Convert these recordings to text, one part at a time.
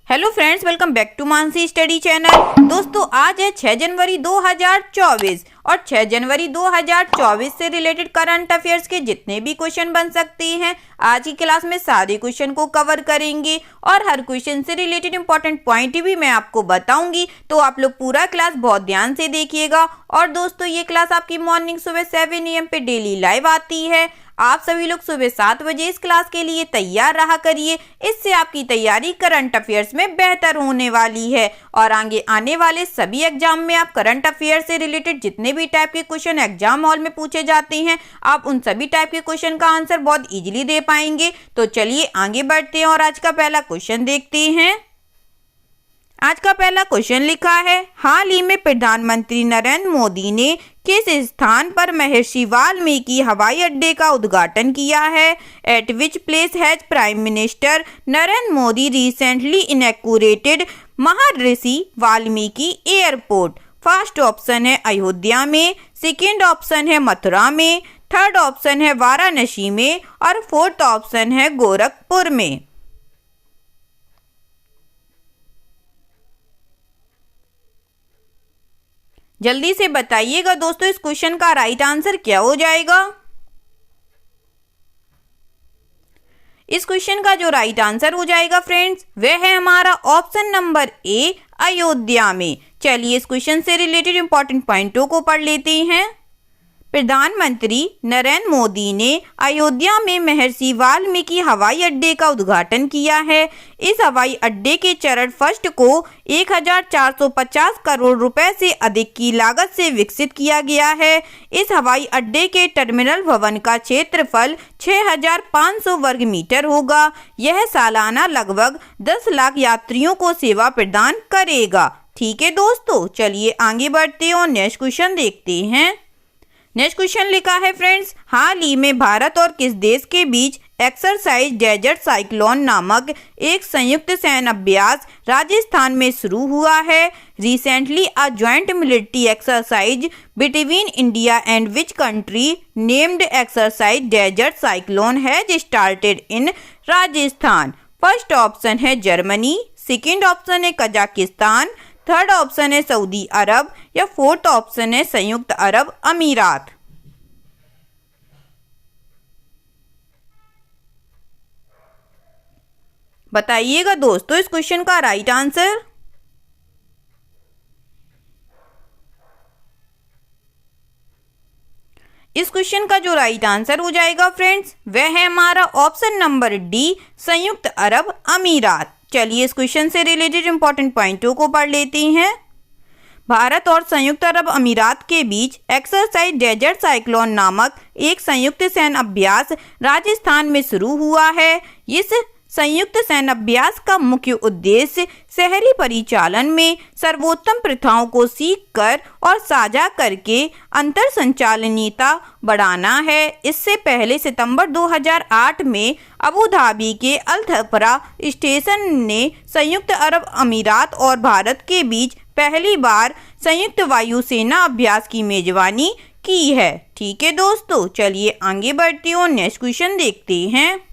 Hello friends, welcome back to Mansi study channel. दोस्तों, आज है 6 जनवरी 2024 और 6 जनवरी 2024 से रिलेटेड करंट अफेयर्स के जितने भी क्वेश्चन बन सकते हैं आज की क्लास में सारे क्वेश्चन को कवर करेंगे और हर क्वेश्चन से रिलेटेड इंपॉर्टेंट पॉइंट भी मैं आपको बताऊंगी। तो आप लोग पूरा क्लास बहुत ध्यान से देखिएगा। और दोस्तों, ये क्लास आपकी मॉर्निंग सुबह 7 AM पे डेली लाइव आती है। आप सभी लोग सुबह 7 बजे इस क्लास के लिए तैयार रहा करिए। इससे आपकी तैयारी करंट अफेयर्स में बेहतर होने वाली है और आगे आने वाले सभी एग्जाम में आप करंट अफेयर्स से रिलेटेड जितने भी टाइप के क्वेश्चन एग्जाम हॉल में पूछे जाते हैं, आप उन सभी टाइप के क्वेश्चन का आंसर बहुत इजीली दे पाएंगे। तो चलिए आगे बढ़ते हैं और आज का पहला क्वेश्चन देखते हैं। आज का पहला क्वेश्चन लिखा है, हाल ही में प्रधानमंत्री नरेंद्र मोदी ने किस स्थान पर महर्षि वाल्मीकि हवाई अड्डे का उद्घाटन किया है? Eight which place has prime minister Narendra Modi recently inaugurated Maharshi Valmiki airport? First option है अयोध्या में, सेकेंड ऑप्शन है मथुरा में, थर्ड ऑप्शन है वाराणसी में और फोर्थ ऑप्शन है गोरखपुर में। जल्दी से बताइएगा दोस्तों, इस क्वेश्चन का राइट आंसर क्या हो जाएगा? इस क्वेश्चन का जो राइट आंसर हो जाएगा फ्रेंड्स, वह है हमारा ऑप्शन नंबर ए, अयोध्या में। चलिए इस क्वेश्चन से रिलेटेड इंपॉर्टेंट पॉइंटों को पढ़ लेते हैं। प्रधानमंत्री नरेंद्र मोदी ने अयोध्या में महर्षि वाल्मीकि हवाई अड्डे का उद्घाटन किया है। इस हवाई अड्डे के चरण फर्स्ट को 1450 करोड़ रुपए से अधिक की लागत से विकसित किया गया है। इस हवाई अड्डे के टर्मिनल भवन का क्षेत्रफल 6500 वर्ग मीटर होगा। यह सालाना लगभग 10 लाख यात्रियों को सेवा प्रदान करेगा। ठीक है दोस्तों, चलिए आगे बढ़ते हैं और नेक्स्ट क्वेश्चन देखते हैं। नेक्स्ट क्वेश्चन लिखा है फ्रेंड्स, हाल ही में भारत और किस देश के बीच एक्सरसाइज डेजर्ट साइक्लोन नामक एक संयुक्त सैन्य अभ्यास राजस्थान में शुरू हुआ है? Recently a joint military exercise between India and which country named exercise Desert Cyclone has started in Rajasthan? First option है जर्मनी, सेकेंड ऑप्शन है कजाकिस्तान, थर्ड ऑप्शन है सऊदी अरब या फोर्थ ऑप्शन है संयुक्त अरब अमीरात। बताइएगा दोस्तों इस क्वेश्चन का राइट आंसर। इस क्वेश्चन का जो राइट आंसर हो जाएगा फ्रेंड्स, वह है हमारा ऑप्शन नंबर डी, संयुक्त अरब अमीरात। चलिए इस क्वेश्चन से रिलेटेड इंपॉर्टेंट पॉइंटों को पढ़ लेते हैं। भारत और संयुक्त अरब अमीरात के बीच एक्सरसाइज डेजर्ट साइक्लोन नामक एक संयुक्त सैन्य अभ्यास राजस्थान में शुरू हुआ है। इस संयुक्त सैन्य अभ्यास का मुख्य उद्देश्य शहरी परिचालन में सर्वोत्तम प्रथाओं को सीखकर और साझा करके अंतर संचालनीयता बढ़ाना है। इससे पहले सितंबर 2008 में अबू धाबी के अल धफरा स्टेशन ने संयुक्त अरब अमीरात और भारत के बीच पहली बार संयुक्त वायुसेना अभ्यास की मेजबानी की है। ठीक है दोस्तों, चलिए आगे बढ़ते हैं और नेक्स्ट क्वेश्चन देखते हैं।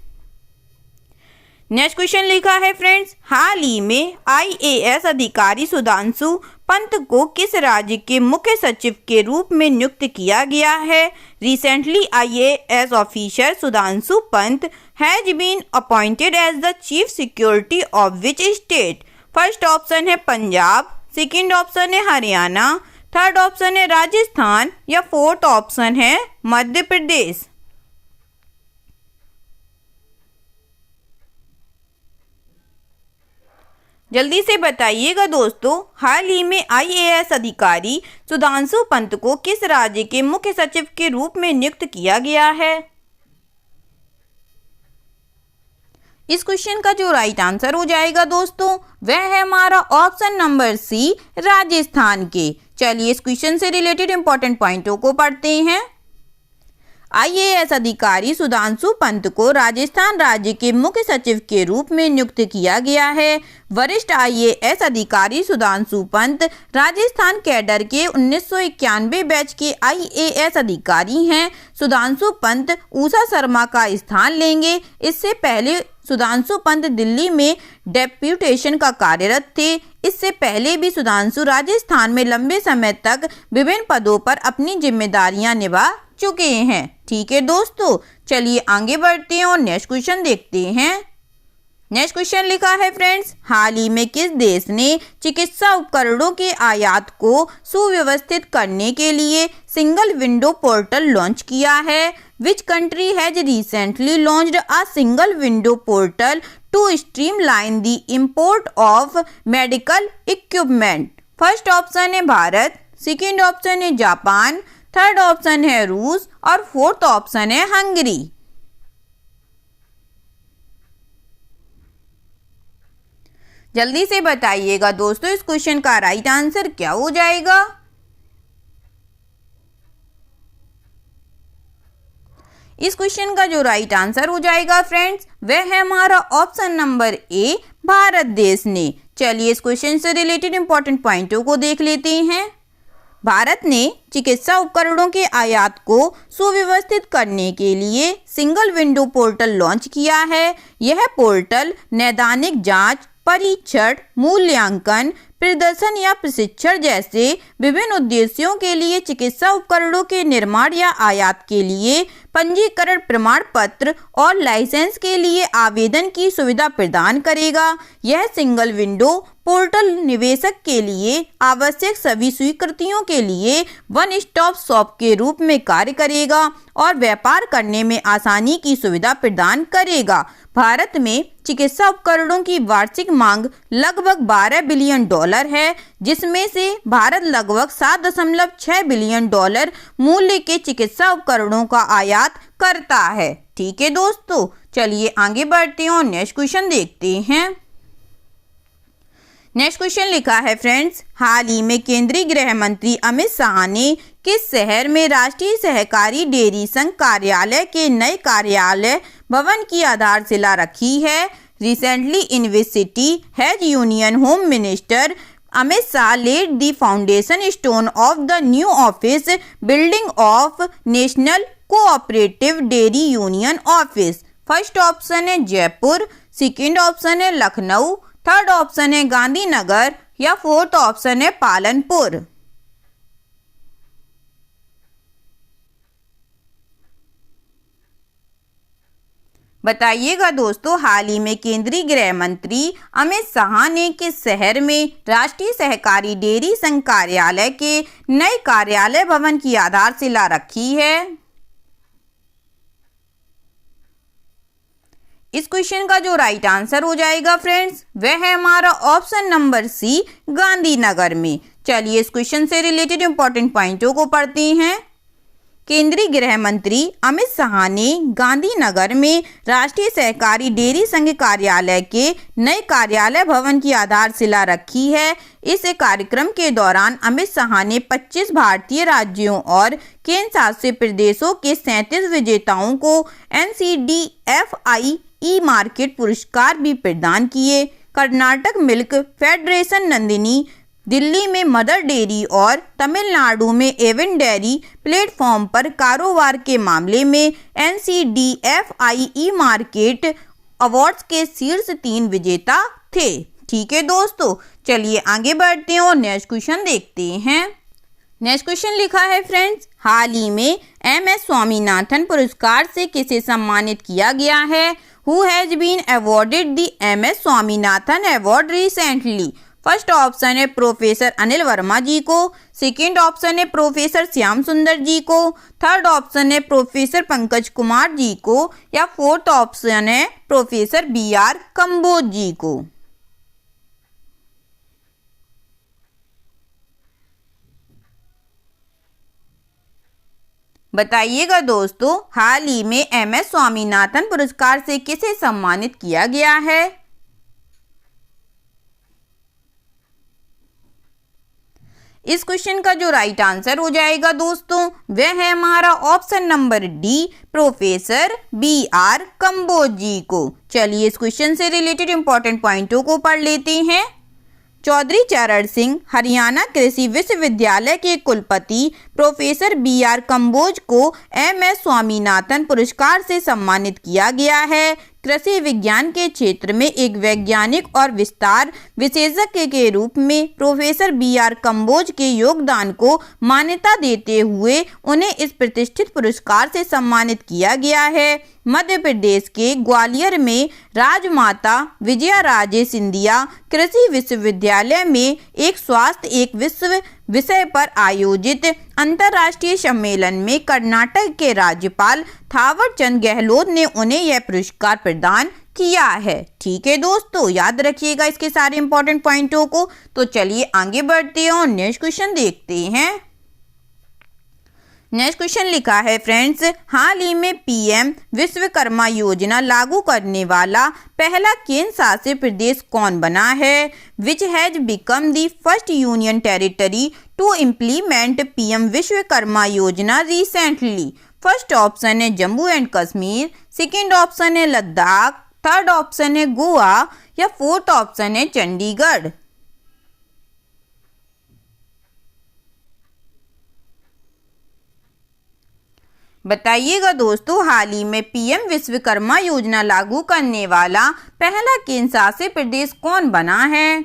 नेक्स्ट क्वेश्चन लिखा है फ्रेंड्स, हाल ही में IAS अधिकारी सुधांशु पंत को किस राज्य के मुख्य सचिव के रूप में नियुक्त किया गया है? Recently IAS officer Sudhanshu Pant has been appointed as the chief security of which state? First option है पंजाब, सेकेंड ऑप्शन है हरियाणा, थर्ड ऑप्शन है राजस्थान या फोर्थ ऑप्शन है मध्य प्रदेश। जल्दी से बताइएगा दोस्तों, हाल ही में IAS अधिकारी सुधांशु पंत को किस राज्य के मुख्य सचिव के रूप में नियुक्त किया गया है? इस क्वेश्चन का जो राइट आंसर हो जाएगा दोस्तों, वह है हमारा ऑप्शन नंबर सी, राजस्थान के। चलिए इस क्वेश्चन से रिलेटेड इंपॉर्टेंट पॉइंटों को पढ़ते हैं। IAS अधिकारी सुधांशु पंत को राजस्थान राज्य के मुख्य सचिव के रूप में नियुक्त किया गया है। वरिष्ठ IAS अधिकारी सुधांशु पंत राजस्थान कैडर के 1991 बैच के IAS अधिकारी हैं। सुधांशु पंत उषा शर्मा का स्थान लेंगे। इससे पहले सुधांशु पंत दिल्ली में डेप्यूटेशन का कार्यरत थे। इससे पहले भी सुधांशु राजस्थान में लंबे समय तक विभिन्न पदों पर अपनी जिम्मेदारियां निभा चुके हैं। ठीक है दोस्तों, चलिए आगे बढ़ते हैं और नेक्स्ट क्वेश्चन देखते हैं। नेक्स्ट क्वेश्चन लिखा है फ्रेंड्स, हाल ही में किस देश ने चिकित्सा उपकरणों के आयात को सुव्यवस्थित करने के लिए सिंगल विंडो पोर्टल लॉन्च किया है? Which country has recently launched a single window portal to streamline the import of medical equipment? First option है भारत, सेकेंड ऑप्शन है जापान, थर्ड ऑप्शन है रूस और फोर्थ ऑप्शन है हंगरी। जल्दी से बताइएगा दोस्तों, इस क्वेश्चन का राइट आंसर क्या हो जाएगा? इस क्वेश्चन का जो राइट आंसर हो जाएगा फ्रेंड्स, वह है हमारा ऑप्शन नंबर ए, भारत देश ने। चलिए इस क्वेश्चन से रिलेटेड इंपॉर्टेंट पॉइंटों को देख लेते हैं। भारत ने चिकित्सा उपकरणों के आयात को सुव्यवस्थित करने के लिए सिंगल विंडो पोर्टल लॉन्च किया है। यह पोर्टल नैदानिक जांच, परीक्षण, मूल्यांकन, प्रदर्शन या प्रशिक्षण जैसे विभिन्न उद्देश्यों के लिए चिकित्सा उपकरणों के निर्माण या आयात के लिए पंजीकरण प्रमाण पत्र और लाइसेंस के लिए आवेदन की सुविधा प्रदान करेगा। यह सिंगल विंडो पोर्टल निवेशक के लिए आवश्यक सभी स्वीकृतियों के लिए वन स्टॉप शॉप के रूप में कार्य करेगा और व्यापार करने में आसानी की सुविधा प्रदान करेगा। भारत में चिकित्सा उपकरणों की वार्षिक मांग लगभग $12 बिलियन है, जिसमें से भारत लगभग $7.6 बिलियन मूल्य के चिकित्सा उपकरणों का आयात करता है। ठीक है दोस्तों, चलिए आगे बढ़ते हैं और नेक्स्ट क्वेश्चन देखते हैं। नेक्स्ट क्वेश्चन लिखा है फ्रेंड्स, हाल ही में केंद्रीय गृह मंत्री अमित शाह ने किस शहर में राष्ट्रीय सहकारी डेयरी संघ कार्यालय के नए कार्यालय भवन की आधारशिला रखी है? Recently in which city has union home minister Amit Shah laid the foundation stone of the new office building of national cooperative dairy union office? First option है जयपुर, सेकेंड ऑप्शन है लखनऊ, थर्ड ऑप्शन है गांधीनगर या फोर्थ ऑप्शन है पालनपुर। बताइएगा दोस्तों, हाल ही में केंद्रीय गृह मंत्री अमित शाह ने किस शहर में राष्ट्रीय सहकारी डेयरी संघ कार्यालय के नए कार्यालय भवन की आधारशिला रखी है? इस क्वेश्चन का जो राइट आंसर हो जाएगा फ्रेंड्स, वह है हमारा ऑप्शन नंबर सी, गांधीनगर में। चलिए इस क्वेश्चन से रिलेटेड इंपॉर्टेंट पॉइंटों को पढ़ते हैं। केंद्रीय गृह मंत्री अमित शाह ने गांधीनगर में राष्ट्रीय सहकारी डेयरी संघ कार्यालय के नए कार्यालय भवन की आधारशिला रखी है। इस कार्यक्रम के दौरान अमित शाह ने 25 भारतीय राज्यों और केंद्र शासित प्रदेशों के 37 विजेताओं को NCDFI ई-मार्केट पुरस्कार भी प्रदान किए। कर्नाटक मिल्क फेडरेशन नंदिनी, दिल्ली में मदर डेयरी और तमिलनाडु में एवन डेयरी प्लेटफॉर्म पर कारोबार के मामले में NCDFI ई-मार्केट अवार्ड्स के शीर्ष 3 विजेता थे। ठीक है दोस्तों, चलिए आगे बढ़ते हैं और नेक्स्ट क्वेश्चन देखते हैं। नेक्स्ट क्वेश्चन लिखा है फ्रेंड्स, हाल ही में MS स्वामीनाथन पुरस्कार से किसे सम्मानित किया गया है? Who has been awarded the MS Swaminathan award recently? First option है प्रोफेसर अनिल वर्मा जी को, सेकेंड ऑप्शन है प्रोफेसर श्याम सुंदर जी को, थर्ड ऑप्शन है प्रोफेसर पंकज कुमार जी को या फोर्थ ऑप्शन है प्रोफेसर BR कंबोज जी को। बताइएगा दोस्तों, हाल ही में MS स्वामीनाथन पुरस्कार से किसे सम्मानित किया गया है? इस क्वेश्चन का जो राइट आंसर हो जाएगा दोस्तों वह है हमारा option number D, professor BR Kamboj ji को। चलिए इस क्वेश्चन से रिलेटेड इंपॉर्टेंट पॉइंटों को पढ़ लेते हैं। चौधरी चरण सिंह हरियाणा कृषि विश्वविद्यालय के कुलपति प्रोफेसर BR कम्बोज को MS स्वामीनाथन पुरस्कार से सम्मानित किया गया है। कृषि विज्ञान के क्षेत्र में एक वैज्ञानिक और विस्तार विशेषज्ञ के रूप में प्रोफेसर BR कम्बोज के योगदान को मान्यता देते हुए उन्हें इस प्रतिष्ठित पुरस्कार से सम्मानित किया गया है। मध्य प्रदेश के ग्वालियर में राजमाता विजया राजे सिंधिया कृषि विश्वविद्यालय में एक स्वास्थ्य एक विश्व विषय पर आयोजित अंतर्राष्ट्रीय सम्मेलन में कर्नाटक के राज्यपाल थावरचंद गहलोत ने उन्हें यह पुरस्कार प्रदान किया है। ठीक है दोस्तों, याद रखिएगा इसके सारे इंपॉर्टेंट पॉइंटों को। तो चलिए आगे बढ़ते हैं और नेक्स्ट क्वेश्चन देखते हैं। नेक्स्ट क्वेश्चन लिखा है फ्रेंड्स, हाल ही में PM विश्वकर्मा योजना लागू करने वाला पहला केंद्र शासित प्रदेश कौन बना है? Which has become the first union territory to implement PM Vishwakarma Yojana recently? First option है Jammu and Kashmir, second option है लद्दाख, थर्ड ऑप्शन है गोवा या फोर्थ ऑप्शन है चंडीगढ़। बताइएगा दोस्तों, हाल ही में PM विश्वकर्मा योजना लागू करने वाला पहला केंद्र शासित प्रदेश कौन बना है?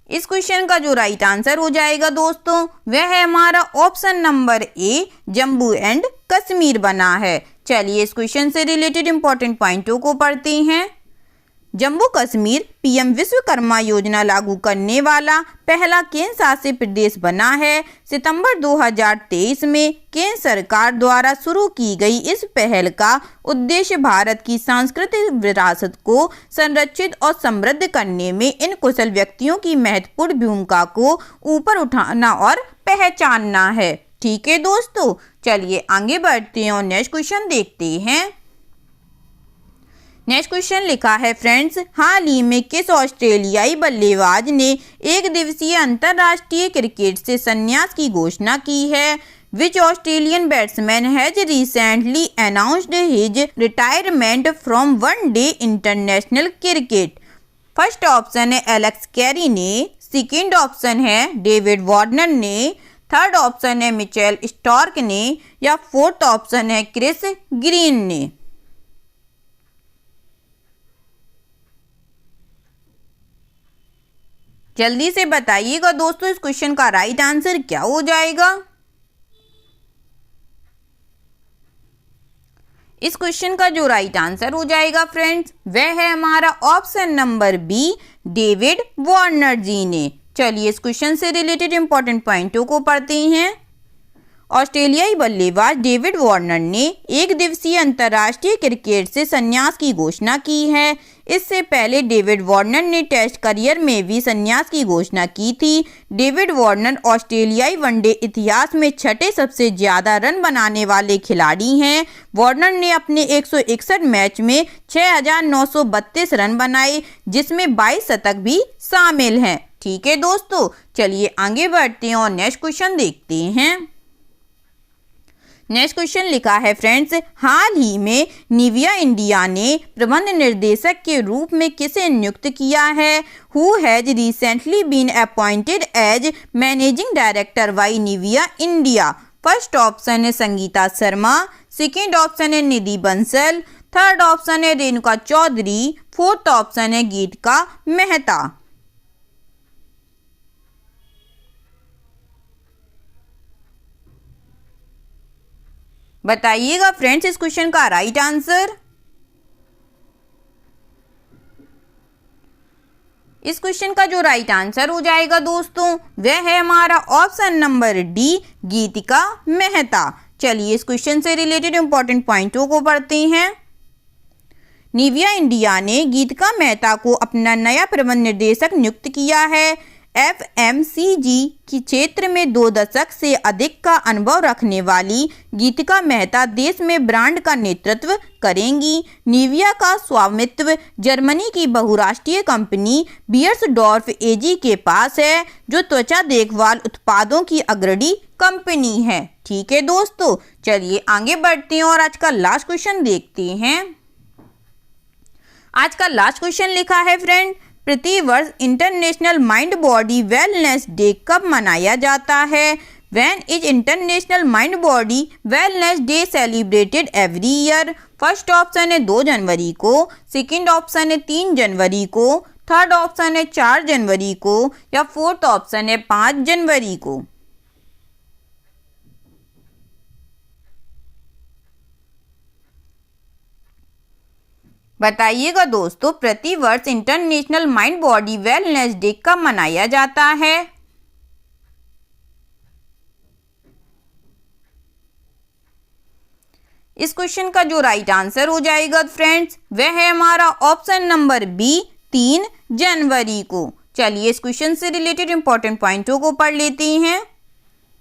इस क्वेश्चन का जो राइट आंसर हो जाएगा दोस्तों वह है हमारा option number A, Jammu and Kashmir बना है। चलिए इस क्वेश्चन से रिलेटेड इंपॉर्टेंट पॉइंटों को पढ़ते हैं। जम्मू कश्मीर PM विश्वकर्मा योजना लागू करने वाला पहला केंद्र शासित प्रदेश बना है। सितंबर 2023 में केंद्र सरकार द्वारा शुरू की गई इस पहल का उद्देश्य भारत की सांस्कृतिक विरासत को संरक्षित और समृद्ध करने में इन कुशल व्यक्तियों की महत्वपूर्ण भूमिका को ऊपर उठाना और पहचानना है। ठीक है दोस्तों, चलिए आगे बढ़ते हैं और नेक्स्ट क्वेश्चन देखते हैं। नेक्स्ट क्वेश्चन लिखा है फ्रेंड्स, हाल ही में किस ऑस्ट्रेलियाई बल्लेबाज ने एक दिवसीय अंतर्राष्ट्रीय क्रिकेट से संन्यास की घोषणा की है? Which Australian batsman has recently announced his retirement from one day international cricket? First option है एलेक्स कैरी ने, सेकेंड ऑप्शन है डेविड वार्नर ने, थर्ड ऑप्शन है मिचेल स्टार्क ने या फोर्थ ऑप्शन है क्रिस ग्रीन ने। जल्दी से बताइएगा दोस्तों इस क्वेश्चन का राइट आंसर क्या हो जाएगा। इस क्वेश्चन का जो राइट आंसर हो जाएगा फ्रेंड्स वह है हमारा option number B, David Warner ji ने। चलिए इस क्वेश्चन से रिलेटेड इंपॉर्टेंट पॉइंटों को पढ़ते हैं। ऑस्ट्रेलियाई बल्लेबाज डेविड वार्नर ने एक दिवसीय अंतर्राष्ट्रीय क्रिकेट से संन्यास की घोषणा की है। इससे पहले डेविड वार्नर ने टेस्ट करियर में भी संन्यास की घोषणा की थी। डेविड वार्नर ऑस्ट्रेलियाई वनडे इतिहास में छठे सबसे ज्यादा रन बनाने वाले खिलाड़ी हैं। वार्नर ने अपने 161 मैच में 6,932 रन बनाए, जिसमें 22 शतक भी शामिल हैं। ठीक है दोस्तों, चलिए आगे बढ़ते हैं और नेक्स्ट क्वेश्चन देखते हैं। नेक्स्ट क्वेश्चन लिखा है फ्रेंड्स, हाल ही में निविया इंडिया ने प्रबंध निर्देशक के रूप में किसे नियुक्त किया है? Who has recently been appointed as managing director by Nivea India? First option है संगीता शर्मा, सेकेंड ऑप्शन है निधि बंसल, थर्ड ऑप्शन है रेणुका चौधरी, फोर्थ ऑप्शन है गीतिका मेहता। बताइएगा फ्रेंड्स इस क्वेश्चन का राइट आंसर। इस क्वेश्चन का जो राइट आंसर हो जाएगा दोस्तों वह है हमारा ऑप्शन नंबर D, गीतिका मेहता। चलिए इस क्वेश्चन से रिलेटेड इंपॉर्टेंट पॉइंटों को पढ़ते हैं। निविया इंडिया ने गीतिका मेहता को अपना नया प्रबंध निर्देशक नियुक्त किया है। FMCG की क्षेत्र में 2 दशक से अधिक का अनुभव रखने वाली गीतिका मेहता देश में ब्रांड का नेतृत्व करेंगी। निविया का स्वामित्व जर्मनी की बहुराष्ट्रीय कंपनी बियर्सडॉर्फ एजी के पास है, जो त्वचा देखभाल उत्पादों की अग्रणी कंपनी है। ठीक है दोस्तों, चलिए आगे बढ़ते हैं और आज का लास्ट क्वेश्चन देखते हैं। आज का लास्ट क्वेश्चन लिखा है फ्रेंड, प्रति वर्ष international mind body wellness day कब मनाया जाता है? When is international mind body wellness day celebrated every year? First option है 2 जनवरी को, सेकंड ऑप्शन है 3 जनवरी को, थर्ड ऑप्शन है 4 जनवरी को या फोर्थ ऑप्शन है 5 जनवरी को। बताइएगा दोस्तों, प्रति वर्ष international mind body wellness day कब मनाया जाता है? इस क्वेश्चन का जो राइट आंसर हो जाएगा फ्रेंड्स, वह है हमारा ऑप्शन नंबर बी, 3 जनवरी को। चलिए इस क्वेश्चन से रिलेटेड इंपॉर्टेंट पॉइंटों को पढ़ लेते हैं।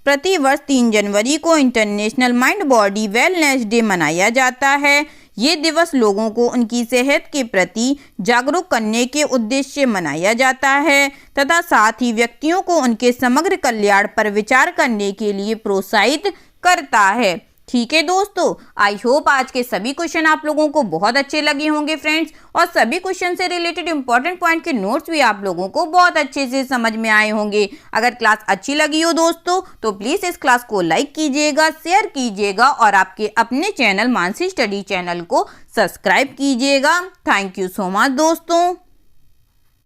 प्रति वर्ष 3 जनवरी को international mind body wellness day मनाया जाता है। ये दिवस लोगों को उनकी सेहत के प्रति जागरूक करने के उद्देश्य से मनाया जाता है तथा साथ ही व्यक्तियों को उनके समग्र कल्याण पर विचार करने के लिए प्रोत्साहित करता है। ठीक है दोस्तों, आई होप आज के सभी क्वेश्चन आप लोगों को बहुत अच्छे लगे होंगे फ्रेंड्स, और सभी क्वेश्चन से रिलेटेड इंपॉर्टेंट पॉइंट के नोट्स भी आप लोगों को बहुत अच्छे से समझ में आए होंगे। अगर क्लास अच्छी लगी हो दोस्तों तो प्लीज़ इस क्लास को लाइक कीजिएगा, शेयर कीजिएगा और आपके अपने चैनल मानसी स्टडी चैनल को सब्सक्राइब कीजिएगा। थैंक यू सो मच दोस्तों।